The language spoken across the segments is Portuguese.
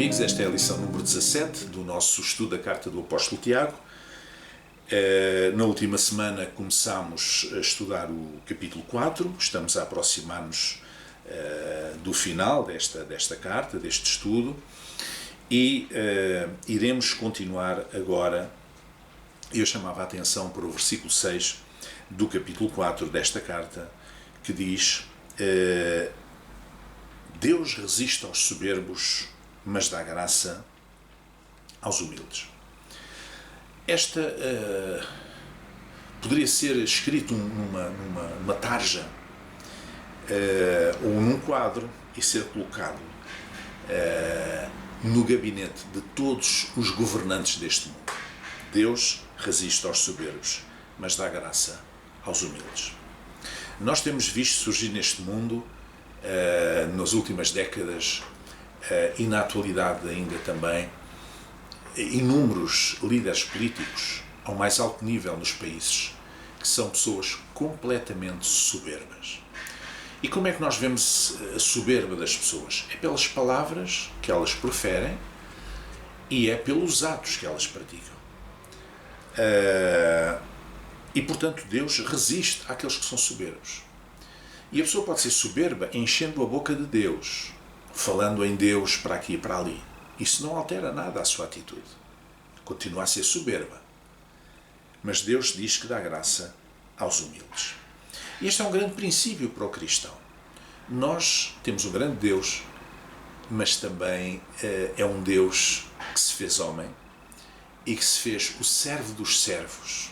amigos, esta é a lição número 17 do nosso estudo da Carta do Apóstolo Tiago. Na última semana começámos a estudar o capítulo 4, estamos a aproximar-nos do final desta carta, deste estudo, e iremos continuar agora. Eu chamava a atenção para o versículo 6 do capítulo 4 desta carta, que diz: Deus resiste aos soberbos, mas dá graça aos humildes. Esta poderia ser escrito numa tarja ou num quadro e ser colocado no gabinete de todos os governantes deste mundo. Deus resiste aos soberbos, mas dá graça aos humildes. Nós temos visto surgir neste mundo, nas últimas décadas, e na atualidade ainda também, inúmeros líderes políticos ao mais alto nível nos países que são pessoas completamente soberbas. E como é que nós vemos a soberba das pessoas? É pelas palavras que elas proferem e é pelos atos que elas praticam. E portanto Deus resiste àqueles que são soberbos. E a pessoa pode ser soberba enchendo a boca de Deus, falando em Deus para aqui e para ali. Isso não altera nada a sua atitude. Continua a ser soberba. Mas Deus diz que dá graça aos humildes. E este é um grande princípio para o cristão. Nós temos um grande Deus, mas também é um Deus que se fez homem e que se fez o servo dos servos.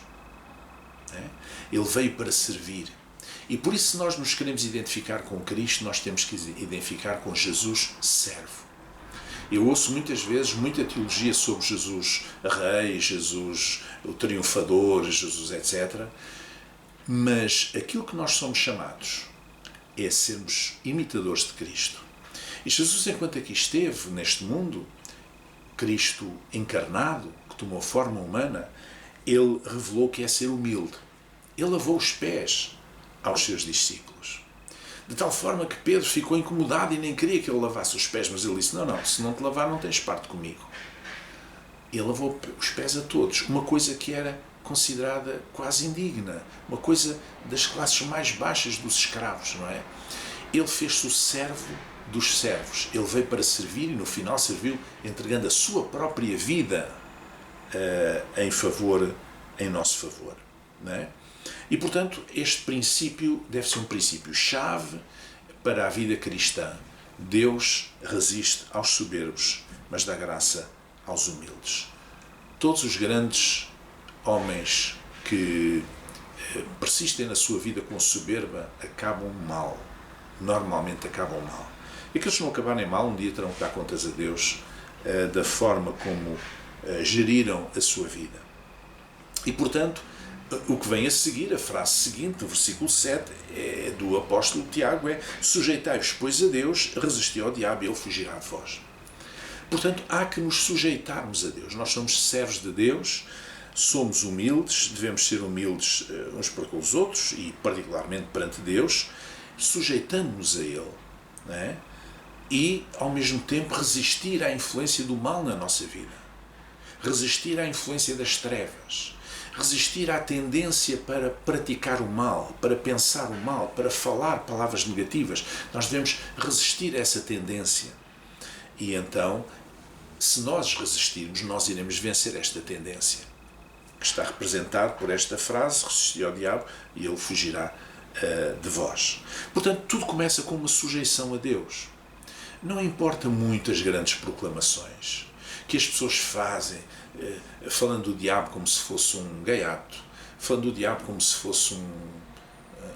Ele veio para servir. E por isso, se nós nos queremos identificar com Cristo, nós temos que identificar com Jesus servo. Eu ouço muitas vezes muita teologia sobre Jesus rei, Jesus o triunfador, Jesus etc. Mas aquilo que nós somos chamados é sermos imitadores de Cristo. E Jesus, enquanto aqui esteve neste mundo, Cristo encarnado, que tomou forma humana, ele revelou que é ser humilde. Ele lavou os pés aos seus discípulos. De tal forma que Pedro ficou incomodado e nem queria que ele lavasse os pés, mas ele disse: não, se não te lavar não tens parte comigo. Ele lavou os pés a todos, uma coisa que era considerada quase indigna, uma coisa das classes mais baixas dos escravos, não é? Ele fez-se o servo dos servos. Ele veio para servir e no final serviu entregando a sua própria vida em nosso favor, não é? E, portanto, este princípio deve ser um princípio-chave para a vida cristã. Deus resiste aos soberbos, mas dá graça aos humildes. Todos os grandes homens que persistem na sua vida com soberba acabam mal. Normalmente acabam mal. E aqueles que não acabarem mal, um dia terão que dar contas a Deus da forma como geriram a sua vida. E, portanto, o que vem a seguir, a frase seguinte, do versículo 7, do apóstolo Tiago, é: sujeitai-vos, pois, a Deus, resisti ao diabo e ele fugirá de vós. Portanto, há que nos sujeitarmos a Deus. Nós somos servos de Deus, somos humildes, devemos ser humildes uns para com os outros e particularmente perante Deus, sujeitando-nos a Ele, não é? E, ao mesmo tempo, resistir à influência do mal na nossa vida. Resistir à influência das trevas. Resistir à tendência para praticar o mal, para pensar o mal, para falar palavras negativas. Nós devemos resistir a essa tendência. E então, se nós resistirmos, nós iremos vencer esta tendência, que está representado por esta frase: resisti ao diabo e ele fugirá de vós. Portanto, tudo começa com uma sujeição a Deus. Não importa muito as grandes proclamações que as pessoas fazem, falando do diabo como se fosse um gaiato, falando do diabo como se fosse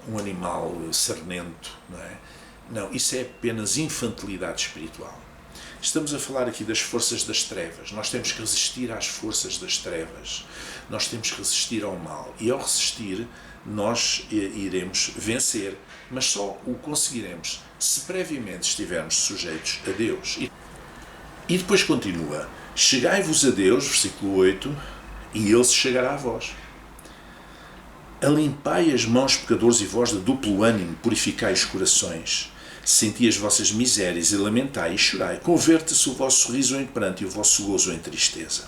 um animal sarnento, não é? Não, isso é apenas infantilidade espiritual. Estamos a falar aqui das forças das trevas. Nós temos que resistir às forças das trevas. Nós temos que resistir ao mal. E ao resistir, nós iremos vencer, mas só o conseguiremos se previamente estivermos sujeitos a Deus. E depois continua: chegai-vos a Deus, versículo 8, e Ele se chegará a vós. Alimpai as mãos, pecadores, e vós de duplo ânimo purificai os corações. Senti as vossas misérias e lamentai e chorai. Converta-se o vosso riso em pranto e o vosso gozo em tristeza.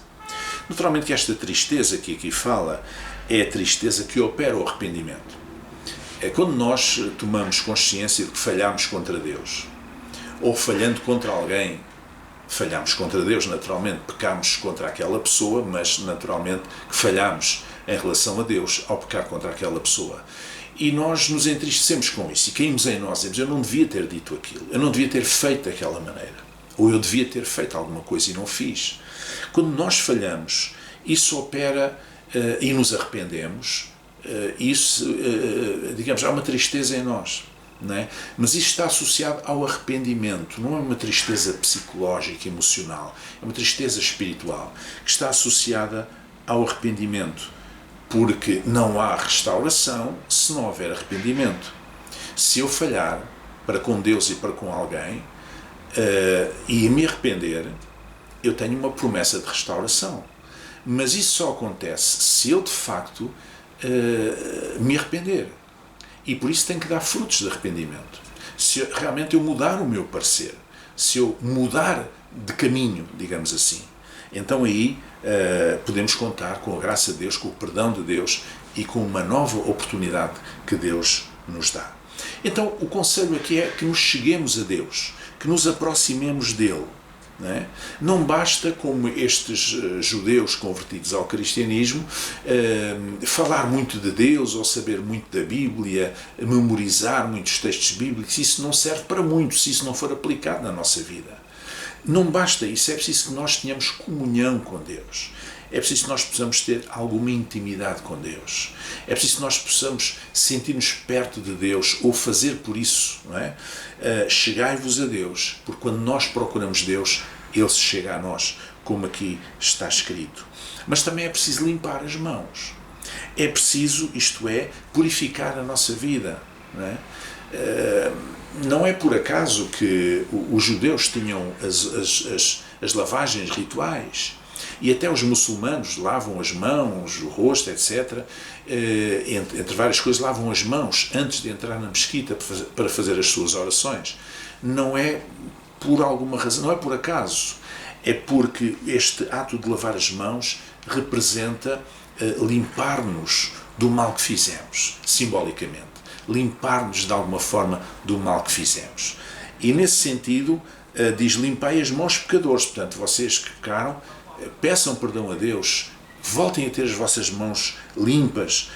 Naturalmente que esta tristeza que aqui fala é a tristeza que opera o arrependimento. É quando nós tomamos consciência de que falhamos contra Deus, ou falhando contra alguém, falhamos contra Deus, naturalmente, pecamos contra aquela pessoa, mas naturalmente que falhamos em relação a Deus ao pecar contra aquela pessoa. E nós nos entristecemos com isso e caímos em nós, dizemos, eu não devia ter dito aquilo, eu não devia ter feito daquela maneira, ou eu devia ter feito alguma coisa e não fiz. Quando nós falhamos, isso opera e nos arrependemos, digamos, há uma tristeza em nós, não é? Mas isto está associado ao arrependimento, não é uma tristeza psicológica, emocional, é uma tristeza espiritual, que está associada ao arrependimento, porque não há restauração se não houver arrependimento. Se eu falhar para com Deus e para com alguém e me arrepender, eu tenho uma promessa de restauração. Mas isso só acontece se eu de facto me arrepender. E por isso tenho que dar frutos de arrependimento. Se realmente eu mudar o meu parecer, se eu mudar de caminho, digamos assim, então aí podemos contar com a graça de Deus, com o perdão de Deus e com uma nova oportunidade que Deus nos dá. Então o conselho aqui é que nos cheguemos a Deus, que nos aproximemos dele. Não basta, como estes judeus convertidos ao cristianismo, falar muito de Deus ou saber muito da Bíblia, memorizar muitos textos bíblicos. Isso não serve para muito se isso não for aplicado na nossa vida. Não basta isso, é preciso que nós tenhamos comunhão com Deus. É preciso que nós possamos ter alguma intimidade com Deus. É preciso que nós possamos sentir-nos perto de Deus ou fazer por isso. Não é? Chegai-vos a Deus, porque quando nós procuramos Deus, Ele se chega a nós, como aqui está escrito. Mas também é preciso limpar as mãos. É preciso, isto é, purificar a nossa vida. Não é? Não é por acaso que os judeus tinham as lavagens rituais e até os muçulmanos lavam as mãos, o rosto, etc. Entre várias coisas, lavam as mãos antes de entrar na mesquita para fazer as suas orações. Não é por alguma razão, não é por acaso. É porque este ato de lavar as mãos representa limpar-nos do mal que fizemos, simbolicamente. Limpar-nos de alguma forma do mal que fizemos. E nesse sentido, diz, limpai as mãos pecadores. Portanto, vocês que pecaram, peçam perdão a Deus, voltem a ter as vossas mãos limpas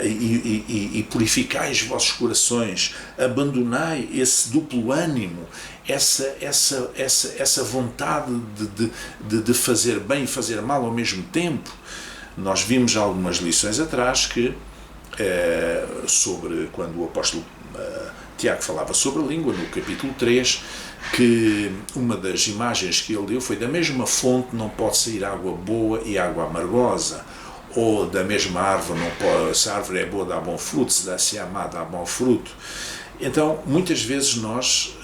e purificai os vossos corações, abandonai esse duplo ânimo, essa vontade de fazer bem e fazer mal ao mesmo tempo. Nós vimos algumas lições atrás que sobre quando o apóstolo Tiago falava sobre a língua, no capítulo 3, que uma das imagens que ele deu foi: da mesma fonte não pode sair água boa e água amargosa, ou da mesma árvore não pode, se a árvore é boa dá bom fruto, se é má dá bom fruto. Então muitas vezes nós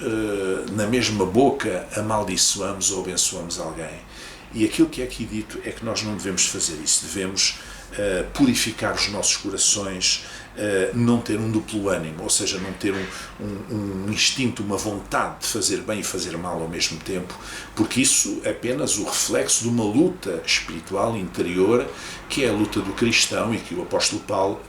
na mesma boca amaldiçoamos ou abençoamos alguém, e aquilo que é aqui dito é que nós não devemos fazer isso. Devemos purificar os nossos corações, não ter um duplo ânimo, ou seja, não ter um instinto, uma vontade de fazer bem e fazer mal ao mesmo tempo, porque isso é apenas o reflexo de uma luta espiritual interior, que é a luta do cristão, e que o apóstolo Paulo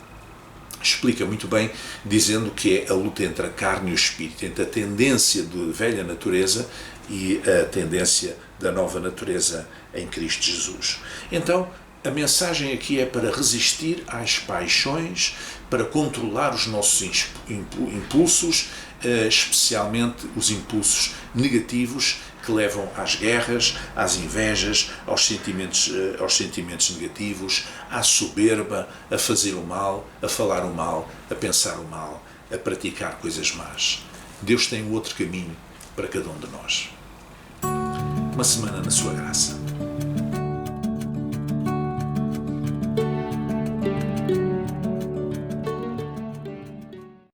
explica muito bem, dizendo que é a luta entre a carne e o espírito, entre a tendência da velha natureza e a tendência da nova natureza em Cristo Jesus. Então, a mensagem aqui é para resistir às paixões, para controlar os nossos impulsos, especialmente os impulsos negativos que levam às guerras, às invejas, aos sentimentos negativos, à soberba, a fazer o mal, a falar o mal, a pensar o mal, a praticar coisas más. Deus tem um outro caminho para cada um de nós. Uma semana na sua graça.